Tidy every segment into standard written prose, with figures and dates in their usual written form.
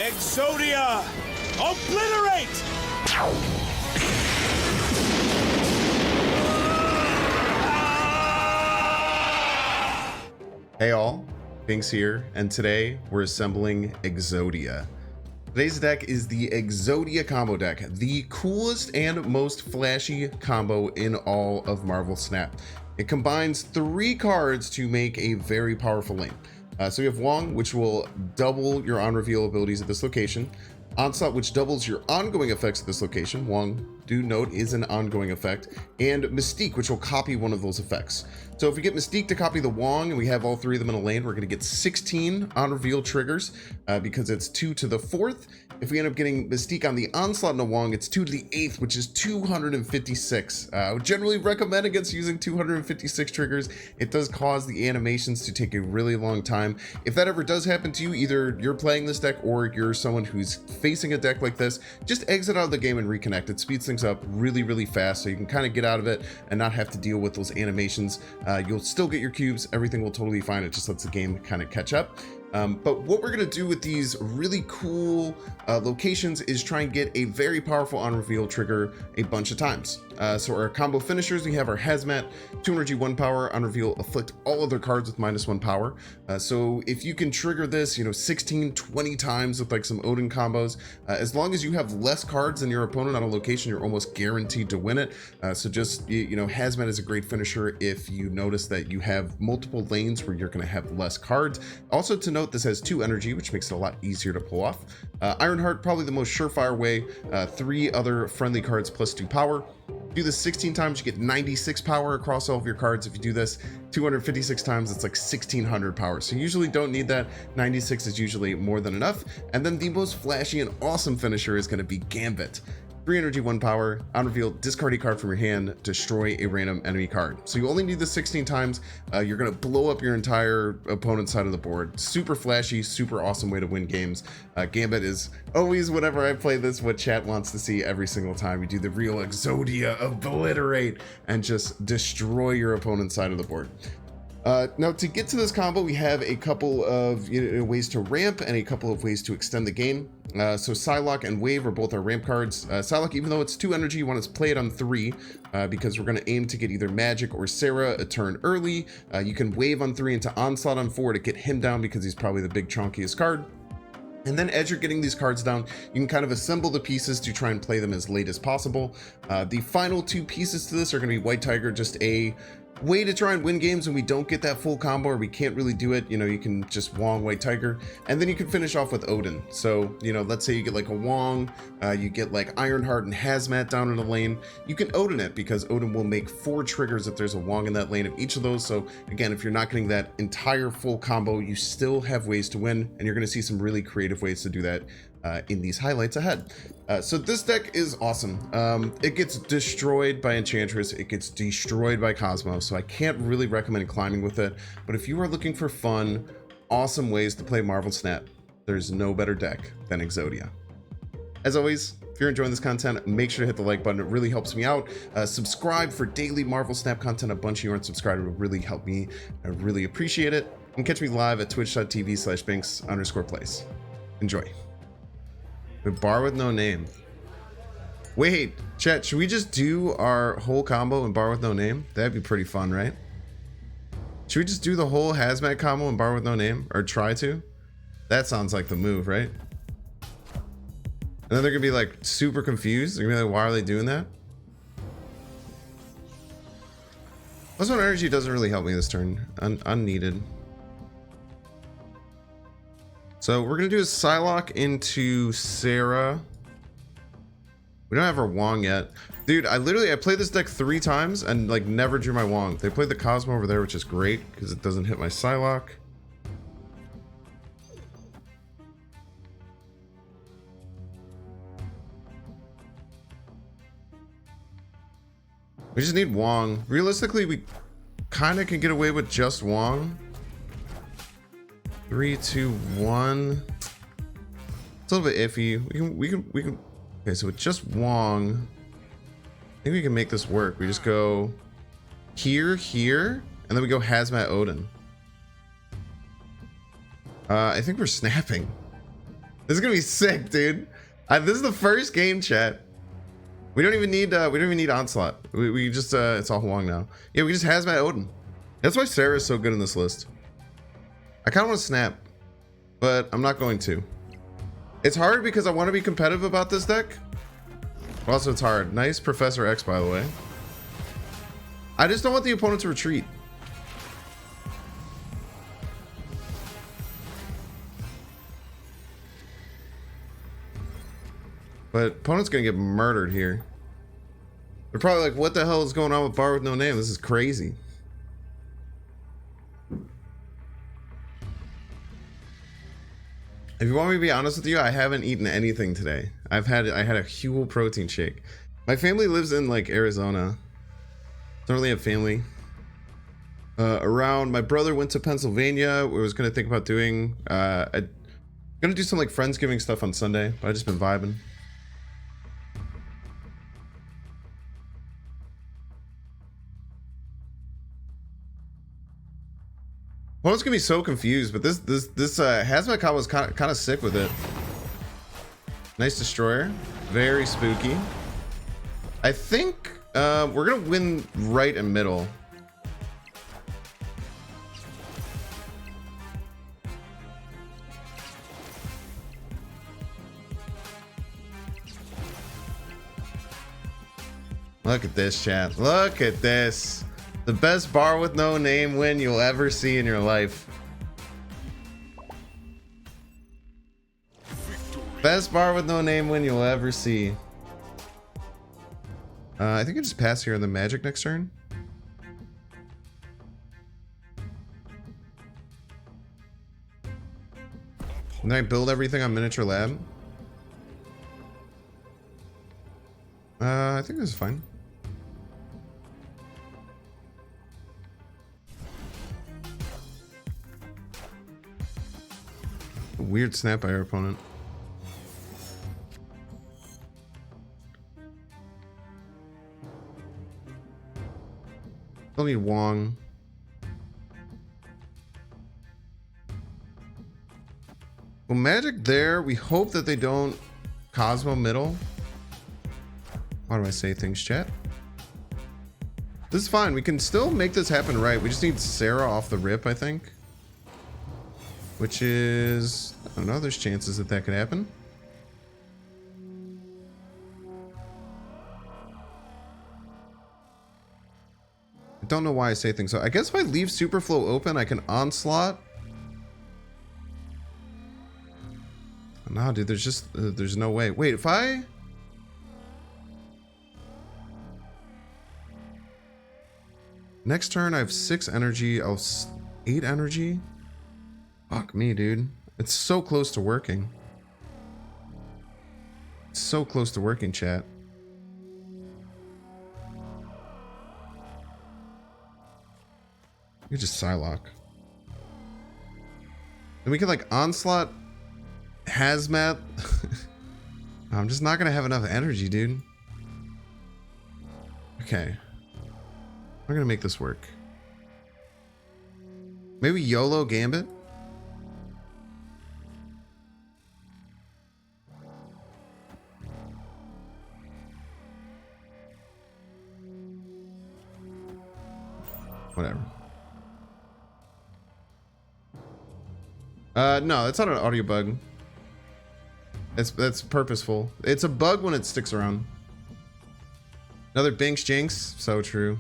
Exodia! Obliterate! Hey all, Binks here, and today we're assembling Exodia. Today's deck is the Exodia Combo Deck, the coolest and most flashy combo in all of Marvel Snap. It combines 3 cards to make a very powerful lane. So we have Wong, which will double your on-reveal abilities at this location. Onslaught, which doubles your ongoing effects at this location. Wong, do note, is an ongoing effect. And Mystique, which will copy one of those effects. So if we get Mystique to copy the Wong, and we have all 3 of them in a lane, we're going to get 16 on-reveal triggers, because it's 2 to the 4th. If we end up getting Mystique on the Onslaught and the Wong, it's 2 to the 8th, which is 256. I would generally recommend against using 256 triggers. It does cause the animations to take a really long time. If that ever does happen to you, either you're playing this deck or you're someone who's facing a deck like this, just exit out of the game and reconnect. It speeds things up really, really fast, so you can kind of get out of it and not have to deal with those animations. You'll still get your cubes. Everything will totally be fine. It just lets the game kind of catch up. But what we're going to do with these really cool locations is try and get a very powerful on-reveal trigger a bunch of times. So our combo finishers, we have our Hazmat, 2 energy, 1 power, on-reveal, afflict all other cards with -1 power. So if you can trigger this, 16, 20 times with like some Odin combos, as long as you have less cards than your opponent on a location, you're almost guaranteed to win it. So just, Hazmat is a great finisher if you notice that you have multiple lanes where you're going to have less cards. Also to note, this has 2 energy, which makes it a lot easier to pull off. Ironheart, probably the most surefire way. 3 other friendly cards plus 2 power. Do this 16 times, you get 96 power across all of your cards. If you do this 256 times, it's like 1600 power. So you usually don't need that. 96 is usually more than enough. And then the most flashy and awesome finisher is going to be Gambit. 3 energy, 1 power, on reveal, discard a card from your hand, destroy a random enemy card. So you only need this 16 times. You're going to blow up your entire opponent's side of the board. Super flashy, super awesome way to win games. Gambit is always, whenever I play this, what chat wants to see every single time. You do the real Exodia, obliterate, and just destroy your opponent's side of the board. Now to get to this combo, we have a couple of ways to ramp and a couple of ways to extend the game. So Psylocke and Wave are both our ramp cards. Psylocke, even though it's 2 energy, you want to play it on 3 because we're going to aim to get either Magic or Sarah a turn early. You can Wave on 3 into Onslaught on 4 to get him down because he's probably the big chunkiest card. And then as you're getting these cards down, you can kind of assemble the pieces to try and play them as late as possible. The final 2 pieces to this are going to be White Tiger, just a way to try and win games when we don't get that full combo or we can't really do it. You can just Wong, White Tiger, and then you can finish off with Odin. So, let's say you get like a Wong, you get like Ironheart and Hazmat down in a lane. You can Odin it because Odin will make 4 triggers if there's a Wong in that lane of each of those. So again, if you're not getting that entire full combo, you still have ways to win, and you're going to see some really creative ways to do that in these highlights ahead. So this deck is awesome. It gets destroyed by Enchantress, it gets destroyed by Cosmo, so I can't really recommend climbing with it. But if you are looking for fun, awesome ways to play Marvel Snap, there's no better deck than Exodia. As always, if you're enjoying this content, make sure to hit the like button. It really helps me out. Subscribe for daily Marvel Snap content. A bunch of you aren't subscribed. It would really help me. I really appreciate it. And catch me live at twitch.tv/binks_plays. Enjoy. The bar with no name. Wait, chat, should we just do our whole combo in bar with no name? That'd be pretty fun, right? Should we just do the whole Hazmat combo in bar with no name? Or try to? That sounds like the move, right? And then they're gonna be like super confused. They're gonna be like, why are they doing that? +1 energy doesn't really help me this turn. Unneeded. So we're gonna do a Psylocke into Sarah. We don't have our Wong yet. Dude, I played this deck 3 times and like never drew my Wong. They played the Cosmo over there, which is great because it doesn't hit my Psylocke. We just need Wong. Realistically, we kind of can get away with just Wong. 3, 2, 1. It's a little bit iffy. We can. Okay, so with just Wong, I think we can make this work. We just go here, and then we go Hazmat Odin. I think we're snapping. I This is gonna be sick, dude. This is the first game, chat. We don't even need Onslaught. We just it's all Wong now. Yeah, we just Hazmat Odin. That's why Sarah is so good in this list. I kind of want to snap, but I'm not going to. It's hard because I want to be competitive about this deck. Also, it's hard. Nice Professor X, by the way. I just don't want the opponent to retreat. But opponent's gonna get murdered here. They're probably like, what the hell is going on with Bar with no name? This is crazy. If you want me to be honest with you, I haven't eaten anything today. I had a Huel protein shake. My family lives in like Arizona. Don't really have family around. My brother went to Pennsylvania. We was gonna think about doing gonna do some like Friendsgiving stuff on Sunday, but I just been vibing. Well, it's gonna be so confused, but this Hazmat combo is kind of sick with it. Nice destroyer, very spooky. I think we're gonna win right and middle. Look at this, chat. Look at this. The best bar with no name win you'll ever see in your life. Best bar with no name win you'll ever see. I think I just pass here on the magic next turn. And then I build everything on miniature lab. I think this is fine. Weird snap by our opponent. Still need Wong. Well, magic there. We hope that they don't Cosmo middle. Why do I say things, chat? This is fine. We can still make this happen right. We just need Sarah off the rip, I think. Which is, I don't know, there's chances that that could happen. I don't know why I say things. So I guess if I leave Superflow open, I can Onslaught. Nah, dude, there's just, there's no way. Wait, if I... Next turn, I have 6 energy. I'll 8 energy. Fuck me, dude. It's so close to working. It's so close to working, chat. You just Psylocke. And we could like Onslaught, Hazmat. I'm just not gonna have enough energy, dude. Okay. I'm gonna make this work. Maybe YOLO Gambit? Whatever. No, it's not an audio bug. That's purposeful. It's a bug when it sticks around. Another Binks Jinx. So true.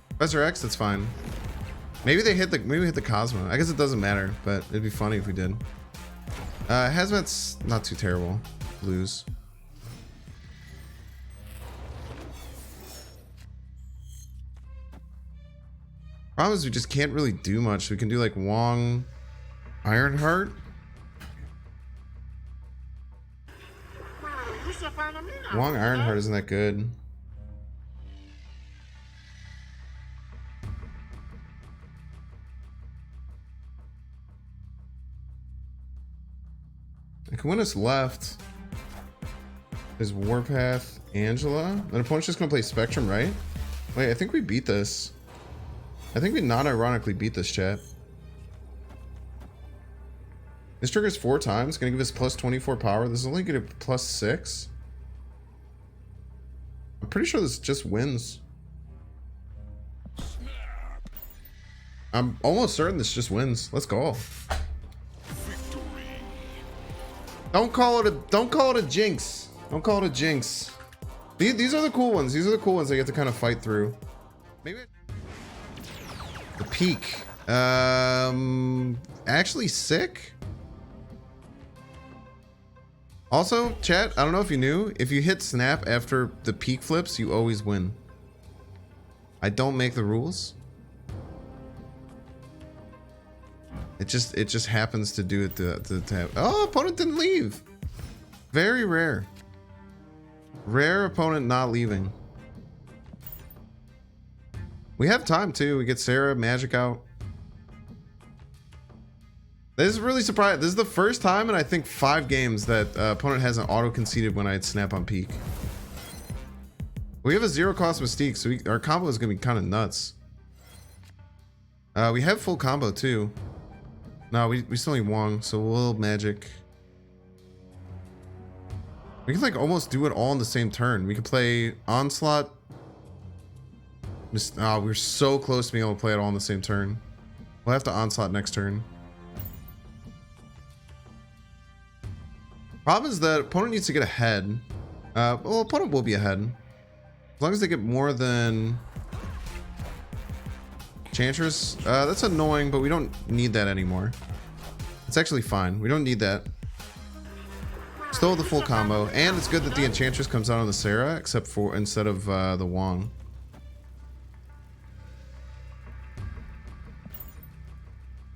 Professor X, that's fine. Maybe we hit the Cosmo. I guess it doesn't matter, but it'd be funny if we did. Hazmat's not too terrible. Lose. Problem is we just can't really do much. We can do like Wong, Ironheart. Wong Ironheart isn't that good. I can win us left. There's Warpath, Angela. An opponent's just gonna play Spectrum, right? Wait, I think we beat this. I think we non-ironically beat this, chat. This triggers 4 times. Gonna give us plus 24 power. This is only gonna plus 6. I'm pretty sure this just wins. I'm almost certain this just wins. Let's go. Don't call it a jinx. Don't call it a jinx. These are the cool ones. These are the cool ones I get to kind of fight through. Maybe the peak. Actually sick. Also, chat, I don't know if you knew, if you hit snap after the peak flips, you always win. I don't make the rules. It just happens to do it to have. Oh, opponent didn't leave. Very rare. Rare opponent not leaving. We have time too. We get Sarah magic out. This is really surprising. This is the first time in I think 5 games that opponent hasn't auto conceded when I had snap on peak. We have a 0 cost Mystique, so our combo is gonna be kind of nuts. We have full combo too. No, we still need Wong, so we'll magic. We can like almost do it all in the same turn. We could play Onslaught. Oh, we're so close to being able to play it all in the same turn. We'll have to Onslaught next turn. Problem is that opponent needs to get ahead. Well, opponent will be ahead. As long as they get more than Enchantress. That's annoying, but we don't need that anymore. It's actually fine. We don't need that. Still the full combo, and it's good that the Enchantress comes out on the Sarah, except for instead of the Wong.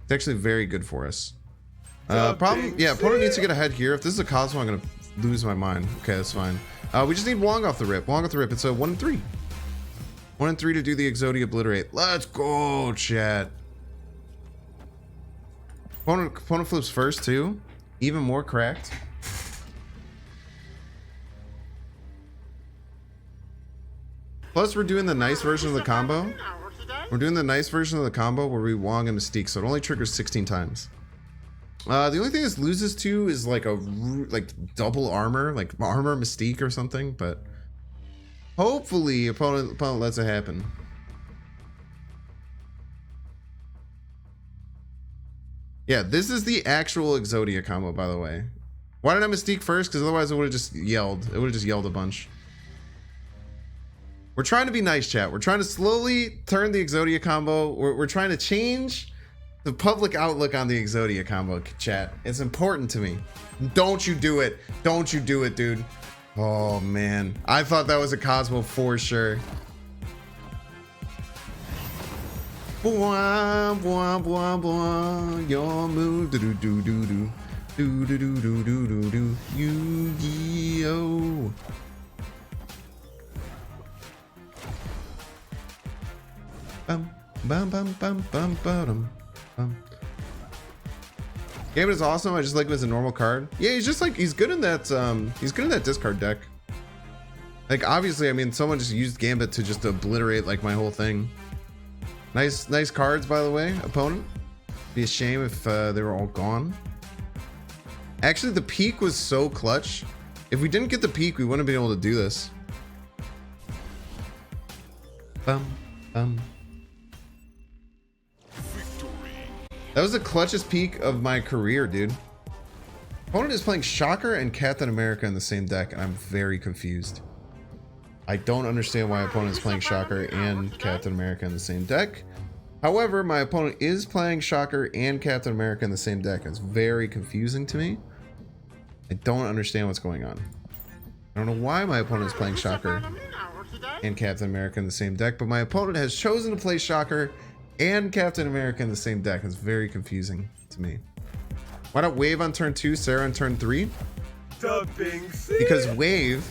It's actually very good for us. Problem, yeah, opponent needs to get ahead here. If this is a Cosmo, I'm gonna lose my mind. Okay, that's fine. We just need Wong off the rip. Wong off the rip. It's a 1 and 3. 1 and 3 to do the Exodia Obliterate. Let's go, chat. Opponent flips first too. Even more cracked. Plus, we're doing the nice version of the combo. We're doing the nice version of the combo where we Wong and Mystique, so it only triggers 16 times. The only thing this loses to is like double armor, like armor Mystique or something, but hopefully opponent lets it happen. Yeah, this is the actual Exodia combo, by the way. Why did I Mystique first? Because otherwise it would have just yelled. It would have just yelled a bunch. We're trying to be nice, chat. We're trying to slowly turn the Exodia combo. We're trying to change the public outlook on the Exodia combo, chat. It's important to me. Don't you do it. Don't you do it, dude. Oh, man. I thought that was a Cosmo for sure. Bwah, bwah, bwah, bwah. Your move. Do do do do do. Do do do do do do do. Yu-Gi-Oh! Bum bum bum bum bum bum bum. Gambit is awesome. I just like him as a normal card. Yeah, he's just like he's good in that discard deck. Like obviously, I mean, someone just used Gambit to just obliterate like my whole thing. Nice cards, by the way, opponent. Be a shame if they were all gone. Actually, the peak was so clutch. If we didn't get the peak, we wouldn't have been able to do this. Bum bum. That was the clutchest peak of my career, dude. Opponent is playing Shocker and Captain America in the same deck, and I'm very confused. I don't understand why opponent is playing Shocker and Captain America in the same deck. However, my opponent is playing Shocker and Captain America in the same deck. It's very confusing to me. I don't understand what's going on. I don't know why my opponent is playing Shocker and Captain America in the same deck, but my opponent has chosen to play Shocker and Captain America in the same deck. It's very confusing to me. Why not Wave on turn 2, Sarah on turn 3? Because Wave,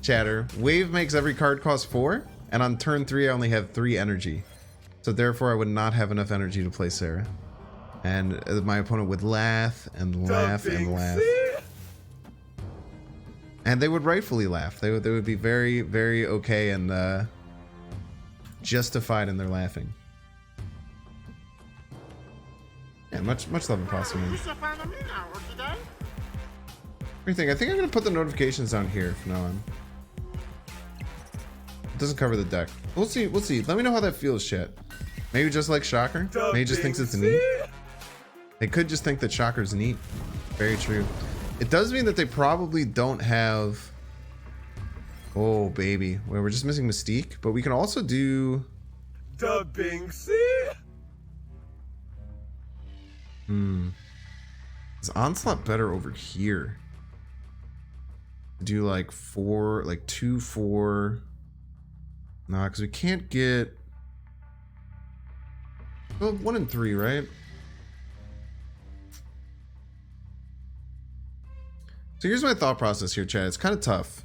chatter, Wave makes every card cost 4, and on turn 3 I only have 3 energy. So therefore I would not have enough energy to play Sarah. And my opponent would laugh and laugh and laugh. And they would rightfully laugh. They would be very, very okay and justified in their laughing. Yeah, much love and pasta, man. What do you think? I think I'm gonna put the notifications down here from now on. It doesn't cover the deck. We'll see. We'll see. Let me know how that feels, chat. Maybe just like Shocker. Maybe he just thinks it's neat. They could just think that Shocker's neat. Very true. It does mean that they probably don't have. Oh baby, well, we're just missing Mystique, but we can also do. The Binksy. Is Onslaught better over here? Do like 4, like 2, 4. Nah, because we can't get. Well, 1 and 3, right? So here's my thought process here, Chad. It's kind of tough.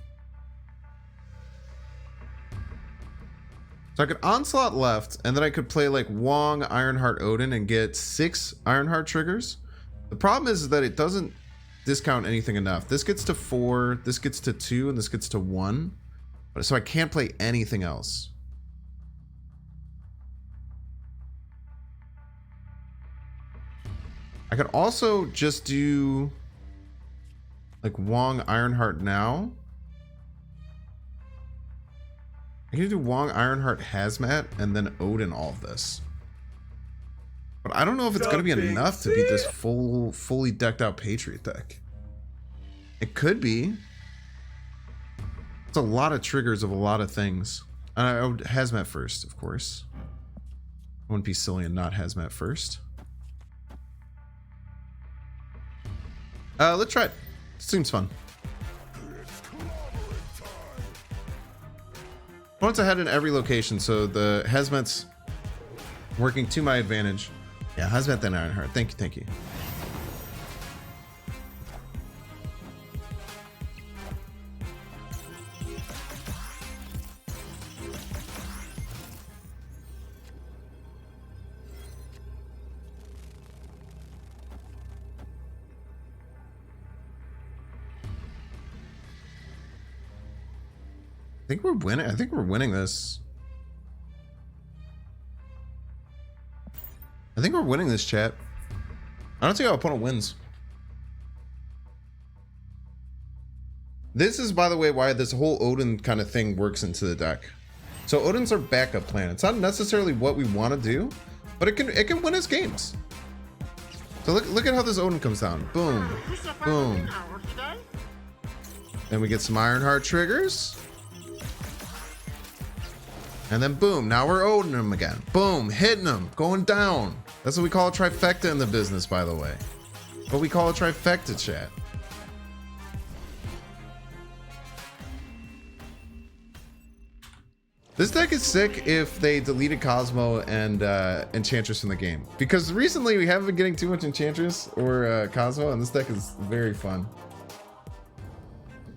So I could Onslaught left, and then I could play like Wong, Ironheart, Odin, and get 6 Ironheart triggers. The problem is that it doesn't discount anything enough. This gets to 4, this gets to 2, and this gets to 1. So I can't play anything else. I could also just do like Wong, Ironheart now. I can do Wong, Ironheart, Hazmat, and then Odin all of this. But I don't know if it's going to be enough to beat this fully decked out Patriot deck. It could be. It's a lot of triggers of a lot of things. I would Hazmat first, of course. I wouldn't be silly and not Hazmat first. Let's try it. Seems fun. Opponents ahead in every location, so the Hazmat's working to my advantage. Yeah, Hazmat then Ironheart. Thank you, thank you. I think we're winning. I think we're winning this. I think we're winning this, chat. I don't see how opponent wins. This is, by the way, why this whole Odin kind of thing works into the deck. So Odin's our backup plan. It's not necessarily what we want to do, but it can win us games. So look at how this Odin comes down. Boom, boom. Then we get some Ironheart triggers. And then boom, now we're Odin him again. Boom, hitting him, going down. That's what we call a trifecta in the business, by the way. What we call a trifecta, chat. This deck is sick if they deleted Cosmo and Enchantress from the game. Because recently we haven't been getting too much Enchantress or Cosmo, and this deck is very fun.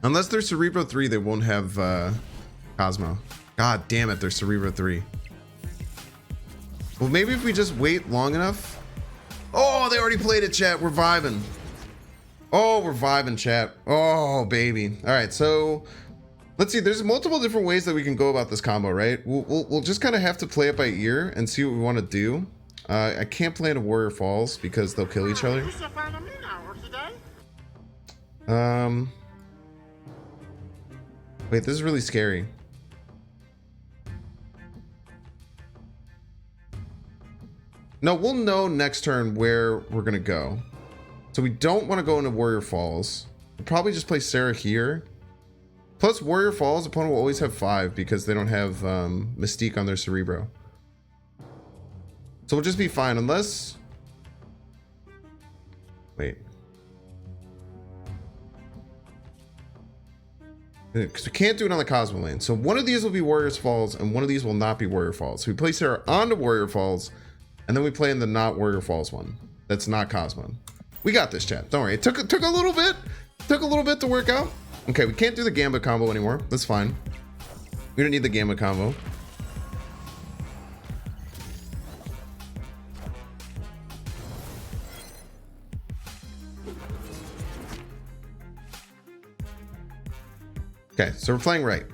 Unless they're Cerebro 3, they won't have Cosmo. God damn it, they're Cerebro 3. Well, maybe if we just wait long enough. Oh, they already played it, chat. We're vibing. Oh, we're vibing, chat. Oh, baby. All right, so let's see. There's multiple different ways that we can go about this combo, right? We'll just kind of have to play it by ear and see what we want to do. I can't play into Warrior Falls because they'll kill each other. Wait, this is really scary. No, we'll know next turn where we're gonna go. So we don't want to go into Warrior Falls. We'll probably just play Sarah here. Plus Warrior Falls, opponent will always have 5 because they don't have Mystique on their Cerebro. So we'll just be fine unless... Wait. Because we can't do it on the Cosmo lane. So one of these will be Warrior Falls and one of these will not be Warrior Falls. So we play Sarah onto Warrior Falls and then we play in the not Warrior Falls one. That's not Cosmo. We got this, chat. Don't worry. It took a little bit. Took a little bit to work out. Okay, we can't do the Gambit combo anymore. That's fine. We don't need the Gambit combo. Okay, so we're playing right.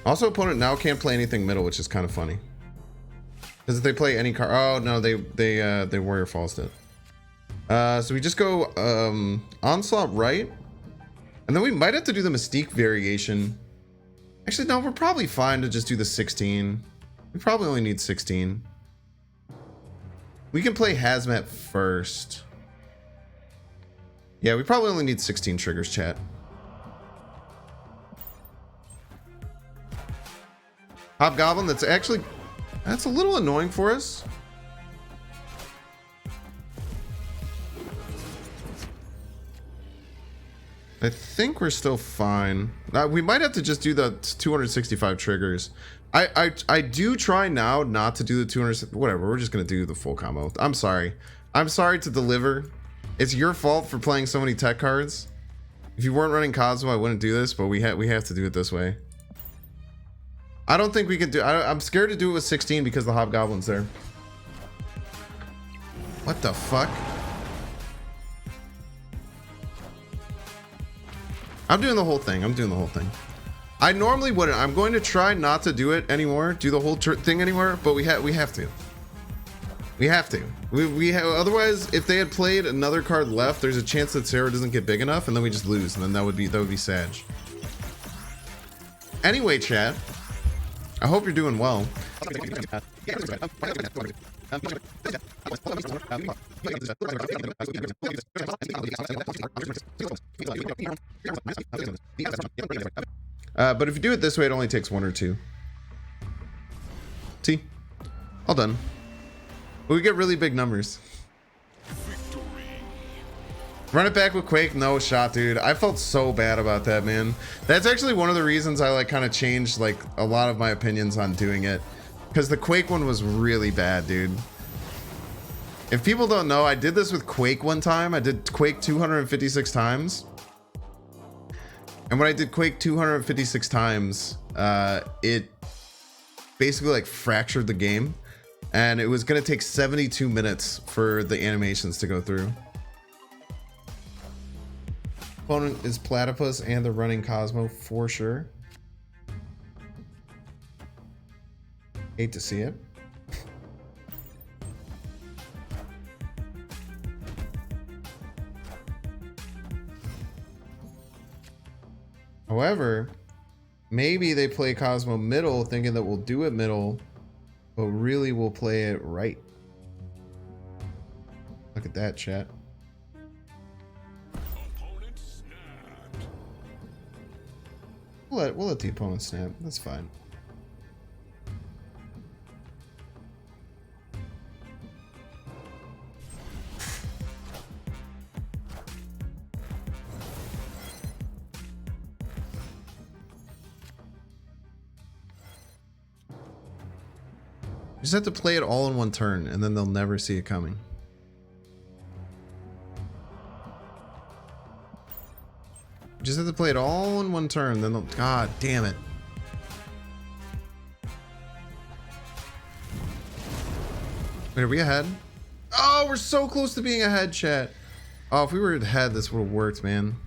Also, opponent now can't play anything middle, which is kind of funny. Because if they play any card, oh no, they Warrior Falls it. So we just go Onslaught right, and then we might have to do the Mystique variation. Actually, no, we're probably fine to just do the 16. We probably only need 16. We can play Hazmat first. Yeah, we probably only need 16 triggers, chat. Hobgoblin, that's a little annoying for us. I think we're still fine. We might have to just do the 265 triggers. I do try now not to do the 200. Whatever. We're just gonna do the full combo. I'm sorry. I'm sorry to deliver. It's your fault for playing so many tech cards. If you weren't running Cosmo, I wouldn't do this. But we have to do it this way. I don't think we can do. I'm scared to do it with 16 because the Hobgoblin's there. What the fuck? I'm doing the whole thing. I normally wouldn't. I'm going to try not to do it anymore, do the whole thing anymore, but we have to. We have to. Otherwise, if they had played another card left, there's a chance that Sarah doesn't get big enough, and then we just lose, and then that would be sad. Anyway, chat, I hope you're doing well. But if you do it this way, it only takes 1 or 2. See? All done. But we get really big numbers. Run it back with Quake? No shot, dude. I felt so bad about that, man. That's actually one of the reasons I like kind of changed like a lot of my opinions on doing it. Because the Quake one was really bad, dude. If people don't know, I did this with Quake one time. I did Quake 256 times. And when I did Quake 256 times, it basically like fractured the game. And it was going to take 72 minutes for the animations to go through. Opponent is Platypus and the running Cosmo for sure. Hate to see it. However, maybe they play Cosmo middle thinking that we'll do it middle, but really we'll play it right. Look at that, chat. We'll let the opponent snap. That's fine. You just have to play it all in one turn, and then they'll never see it coming. You just have to play it all in one turn, then they'll... God damn it. Wait, are we ahead? Oh, we're so close to being ahead, chat. Oh, if we were ahead, this would have worked, man.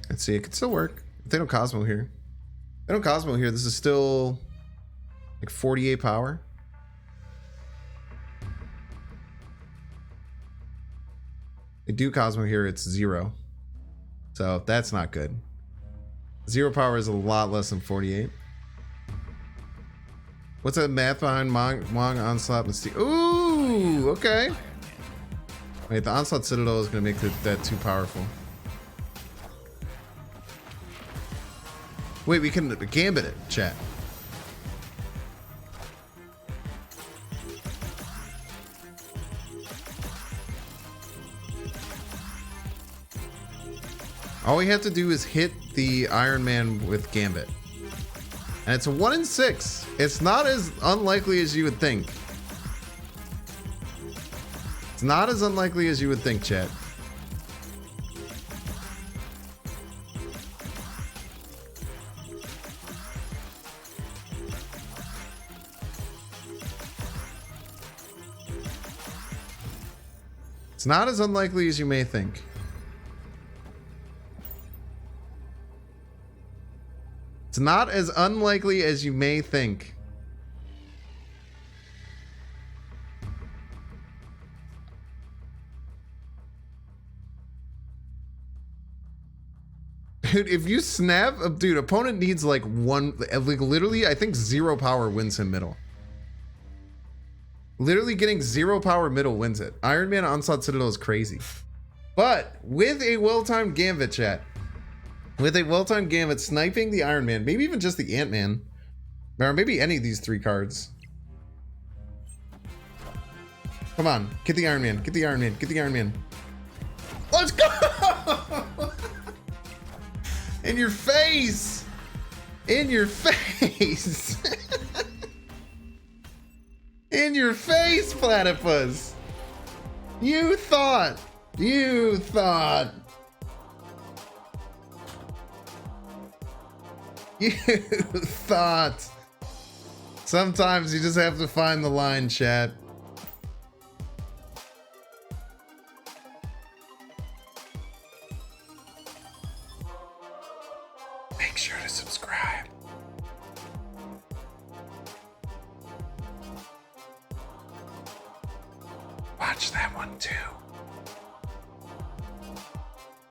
Let's see, it could still work. If they don't Cosmo here. If they don't Cosmo here, this is still like 48 power. They do Cosmo here, it's 0. So that's not good. 0 power is a lot less than 48. What's that math behind Wong, Onslaught, Mystique? Ooh, okay. Wait, the Onslaught Citadel is going to make that too powerful. Wait, we can gambit it, chat. All we have to do is hit the Iron Man with Gambit. And it's a 1 in 6. It's not as unlikely as you would think. It's not as unlikely as you would think, chat. It's not as unlikely as you may think. It's not as unlikely as you may think. Dude, if you snap, dude, opponent needs like one, like literally, I think 0 power wins him middle. Literally getting 0 power middle wins it. Iron Man Onslaught Citadel is crazy. But with a well-timed Gambit, chat, with a well-timed Gambit, sniping the Iron Man, maybe even just the Ant-Man, or maybe any of these 3 cards. Come on, get the Iron Man, get the Iron Man, get the Iron Man. Let's go! In your face! In your face! In your face, Platypus! You thought! You thought! You thought! Sometimes you just have to find the line, chat. Make sure to subscribe. Watch that one too.